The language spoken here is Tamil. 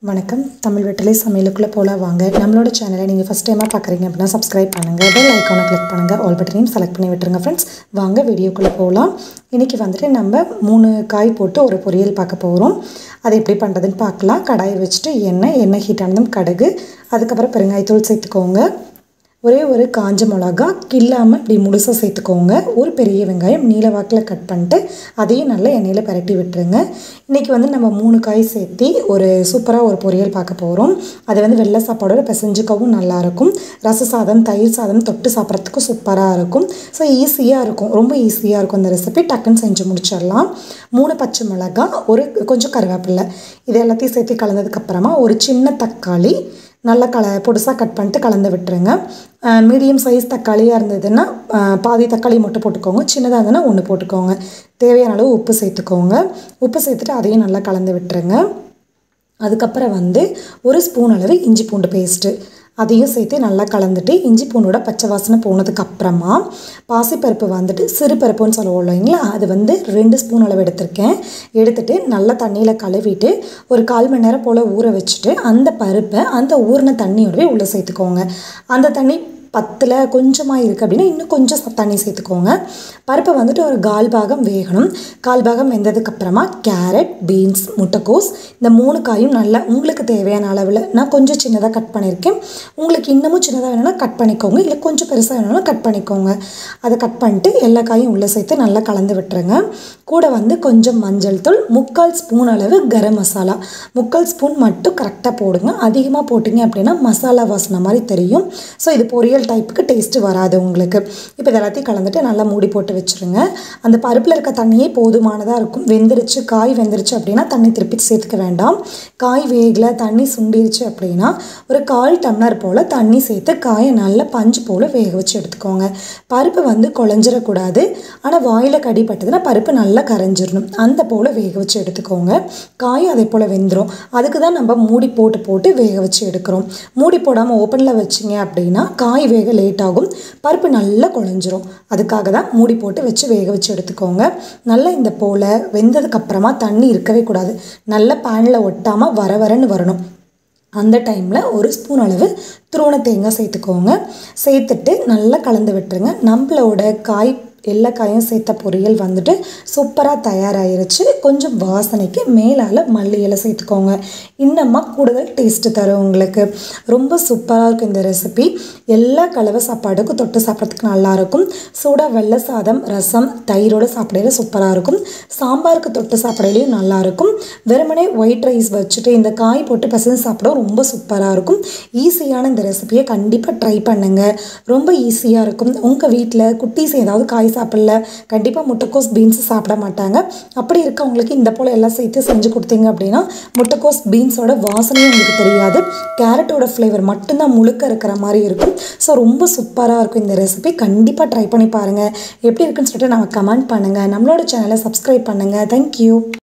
வணக்கம் TamilVetrilai சமையலுக்குள்ள போலாம் வாங்க. நம்மளோட சேனலை நீங்க ஃபர்ஸ்ட் டைமா பார்க்கறீங்க அப்படினா சப்ஸ்கிரைப் பண்ணுங்க. பெல் ஐகானை கிளிக் பண்ணுங்க. ஆல் பட்டனையும் செலக்ட் பண்ணி விட்டுருங்க फ्रेंड्स. வாங்க வீடியோக்குள்ள போலாம். இன்னைக்கு வந்துட்டு நம்ம 3 காய் போட்டு ஒரு பொரியல் பார்க்க போறோம். அதை எப்படி பண்றதுன்னு பார்க்கலாம். கடாய் வச்சிட்டு எண்ணெய் ஹீட் ஆனதும் கடுகு, அதுக்கு அப்புறம் பெருங்காயத்தூள் சேர்த்துக்கோங்க. ஒரே ஒரு காஞ்ச மிளகா கிள்ளாம இப்படி முழுசா சேர்த்துக்கோங்க. ஒரு பெரிய வெங்காயம் நீல வாக்கில் கட் பண்ணிட்டு அதையும் நல்லா எண்ணெயில் பரட்டி விட்டுருங்க. இன்றைக்கி வந்து நம்ம 3 காய் சேர்த்து ஒரு சூப்பராக ஒரு பொரியல் பார்க்க போகிறோம். அது வந்து வெள்ளை சாப்பாடோட பிசைஞ்சிக்கவும் நல்லாயிருக்கும். ரச சாதம், தயிர் சாதம் தொட்டு சாப்பிட்றதுக்கும் சூப்பராக இருக்கும். ஸோ ஈஸியாக இருக்கும், ரொம்ப ஈஸியாக இருக்கும் இந்த ரெசிபி. டக்குன்னு செஞ்சு முடிச்சிடலாம். 3 பச்சை மிளகா, ஒரு கொஞ்சம் கருவேப்பிலை, இது எல்லாத்தையும் சேர்த்து கலந்ததுக்கப்புறமா ஒரு சின்ன தக்காளி நல்லா பொடுசாக கட் பண்ணிட்டு கலந்து விட்டுருங்க. மீடியம் சைஸ் தக்காளியாக இருந்ததுன்னா பாதி தக்காளி மட்டும் போட்டுக்கோங்க. சின்னதாக இருந்ததுன்னா 1 போட்டுக்கோங்க. தேவையான அளவு உப்பு சேர்த்துக்கோங்க. உப்பு சேர்த்துட்டு அதையும் நல்லா கலந்து விட்டுருங்க. அதுக்கப்புறம் வந்து ஒரு ஸ்பூன் அளவு இஞ்சி பூண்டு பேஸ்ட்டு அதையும் சேர்த்து நல்லா கலந்துட்டு இஞ்சி பூண்டோட பச்சை வாசனை போனதுக்கப்புறமா பாசிப்பருப்பு வந்துட்டு சிறு பருப்புன்னு சொல்லுவோம் இல்லைங்களா, அது வந்து 2 ஸ்பூன் அளவு எடுத்துட்டு நல்லா தண்ணியில் கழுவிட்டு ஒரு 1/4 மணி நேரம் போல் ஊற வச்சுட்டு அந்த பருப்பை அந்த ஊறின தண்ணியோடவே உள்ளே சேர்த்துக்கோங்க. அந்த தண்ணி பத்தில் கொஞ்சமாக இருக்குது அப்படின்னா இன்னும் கொஞ்சம் தண்ணி சேர்த்துக்கோங்க. பருப்பை வந்துட்டு ஒரு 1/4 பாகம் வேகணும். 1/4 பாகம் வெந்ததுக்கப்புறமா கேரட், பீன்ஸ், முட்டைக்கோஸ் இந்த 3 காயும் நல்லா உங்களுக்கு தேவையான அளவில், நான் கொஞ்சம் சின்னதாக கட் பண்ணியிருக்கேன். உங்களுக்கு இன்னமும் சின்னதாக வேணும்னா கட் பண்ணிக்கோங்க, இல்லை கொஞ்சம் பெருசாக வேணும்னா கட் பண்ணிக்கோங்க. அதை கட் பண்ணிட்டு எல்லா காயும் உள்ளே சேர்த்து நல்லா கலந்து விட்டுருங்க. கூட வந்து கொஞ்சம் மஞ்சள் தூள், 3/4 ஸ்பூன் அளவு கரம் மசாலா, 3/4 ஸ்பூன் மட்டும் கரெக்டாக போடுங்க. அதிகமாக போட்டிங்க அப்படின்னா மசாலா வாசனை மாதிரி தெரியும். ஸோ இது பொரியல் டைப்புக்கு டேஸ்ட்டு வராது உங்களுக்கு. இப்போ இது எல்லாத்தையும் கலந்துட்டு நல்லா மூடி போட்டு வச்சுருங்க. அந்த பருப்பில் இருக்க தண்ணியே போதுமானதாக இருக்கும். காய் வெந்துருச்சு அப்படின்னா தண்ணி திருப்பி சேர்த்துக்க வேண்டாம். காய் வேகலை, தண்ணி சுண்டிருச்சு அப்படின்னா ஒரு 1/4 டம்ளர் போல் தண்ணி சேர்த்து காயை நல்லா பஞ்சு போல் வேக வச்சு எடுத்துக்கோங்க. பருப்பு வந்து குழஞ்சிடக்கூடாது, ஆனால் வாயில் கடிப்பட்டதுன்னா பருப்பு நல்லா கரைஞ்சிடணும். அந்த போல் வேக வச்சு எடுத்துக்கோங்க. காய் அதே போல் வெந்துடும். அதுக்கு தான் நம்ம மூடி போட்டு வேக வச்சு எடுக்கிறோம். மூடி போடாமல் ஓப்பனில் வச்சிங்க அப்படின்னா காய் வேக லேட் ஆகும், பருப்பு நல்லா குழஞ்சிரும். அதுக்காக தான் மூடி போட்டு வச்சு வேக வச்சு எடுத்துக்கோங்க. நல்லா இந்த போல் வெந்ததுக்கப்புறமா தண்ணி இருக்கவே கூடாது. நல்லா பேனில் ஒட்டாமல் வரன்னு வரணும். அந்த டைமில் ஒரு ஸ்பூன் அளவு துருவன தேங்காய் சேர்த்துக்கோங்க. சேர்த்துட்டு நல்லா கலந்து விட்டுருங்க. நம்மளோட எல்லா காயும் சேர்த்த பொரியல் வந்துட்டு சூப்பராக தயாராகிருச்சு. கொஞ்சம் வாசனைக்கு மேலால் மல்லி இலை சேர்த்துக்கோங்க. இன்னமும் கூடுதல் டேஸ்ட்டு தரும் உங்களுக்கு. ரொம்ப சூப்பராக இருக்கும் இந்த ரெசிபி. எல்லா கலவை சாப்பாடுக்கும் தொட்டு சாப்பிட்றதுக்கு நல்லாயிருக்கும். சூடாக வெள்ளை சாதம், ரசம், தயிரோடு சாப்பிடையில சூப்பராக இருக்கும். சாம்பாருக்கு தொட்டு சாப்பிடையிலையும் நல்லாயிருக்கும். வெறுமனே ஒயிட் ரைஸ் வச்சுட்டு இந்த காய் போட்டு பசங்க சாப்பிட ரொம்ப சூப்பராக இருக்கும். ஈஸியான இந்த ரெசிபியை கண்டிப்பாக ட்ரை பண்ணுங்கள். ரொம்ப ஈஸியாக இருக்கும். உங்கள் வீட்டில் குட்டீஸ் ஏதாவது காய் சாப்பிடல, கண்டிப்பாக முட்டைக்கோஸ், பீன்ஸ் சாப்பிட மாட்டாங்க. அப்படி இருக்கவங்களுக்கு இந்த போல் எல்லாம் சேர்த்து செஞ்சு கொடுத்தீங்க அப்படின்னா முட்டைக்கோஸ், பீன்ஸோட வாசனையும் உங்களுக்கு தெரியாது. கேரட்டோட ஃப்ளேவர் மட்டும்தான் முழுக்க இருக்கிற மாதிரி இருக்கும். ஸோ ரொம்ப சூப்பராக இருக்கும் இந்த ரெசிபி. கண்டிப்பாக ட்ரை பண்ணி பாருங்கள். எப்படி இருக்குன்னு சொல்லிட்டு நம்ம கமெண்ட் பண்ணுங்கள். நம்மளோட சேனலை சப்ஸ்கிரைப் பண்ணுங்கள். தேங்க்யூ.